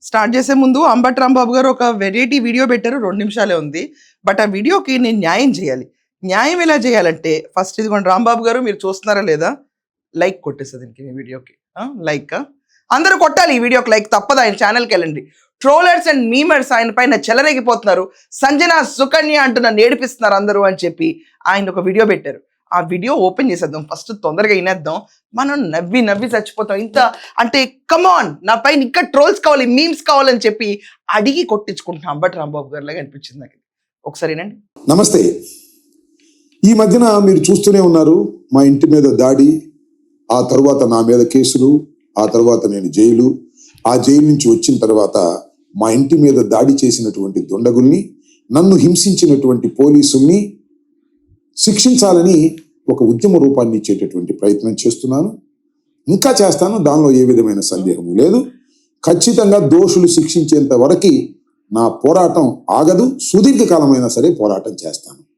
Start చేసే ముందు అంబటి రాంబాబు గారు ఒక వెరైటీ వీడియో పెట్టారు, 2 నిమిషాలే ఉంది. బట్ ఆ వీడియోకి నేను న్యాయం చేయాలి. న్యాయం ఎలా చేయాలంటే ఫస్ట్ ఇదిగోండి రాంబాబు గారు, మీరు చూస్తున్నారా లేదా? లైక్ కొట్టేస్తుంది దీనికి, మీ వీడియోకి లైక్ అందరూ కొట్టాలి. ఈ వీడియోకి లైక్ తప్పదు. ఆయన ఛానల్కి వెళ్ళండి. ట్రోలర్స్ అండ్ మీమర్స్ ఆయన పైన చెలరేగిపోతున్నారు. సంజన సుకన్య అంటున్న నేర్పిస్తున్నారు అందరూ అని చెప్పి ఆయన ఒక వీడియో పెట్టారు. ఆ వీడియో ఓపెన్ చేసేద్దాం ఫస్ట్, తొందరగా వినేద్దాం. మనం నవ్వి నవ్వి చచ్చిపోతాం. ఇంత అంటే కమాన్, నా పైన ఇంకా ట్రోల్స్ కావాలి, మీమ్స్ కావాలని చెప్పి అడిగి కొట్టించుకుంటున్నాం అంబటి రాంబాబు గారి లాగా అనిపించింది నాకు. ఒకసారి వినండి. నమస్తే. ఈ మధ్యన మీరు చూస్తూనే ఉన్నారు, మా ఇంటి మీద దాడి, ఆ తర్వాత నా మీద కేసులు, ఆ తర్వాత నేను జైలు, ఆ జైలు నుంచి వచ్చిన తర్వాత మా ఇంటి మీద దాడి చేసినటువంటి దుండగుల్ని, నన్ను హింసించినటువంటి పోలీసుల్ని శిక్షించాలని ఒక ఉద్యమ రూపాన్ని ఇచ్చేటటువంటి ప్రయత్నం చేస్తున్నాను. ఇంకా చేస్తాను, దానిలో ఏ విధమైన సందేహము లేదు. ఖచ్చితంగా దోషులు శిక్షించేంత వరకు నా పోరాటం ఆగదు. సుదీర్ఘకాలమైనా సరే పోరాటం చేస్తాను.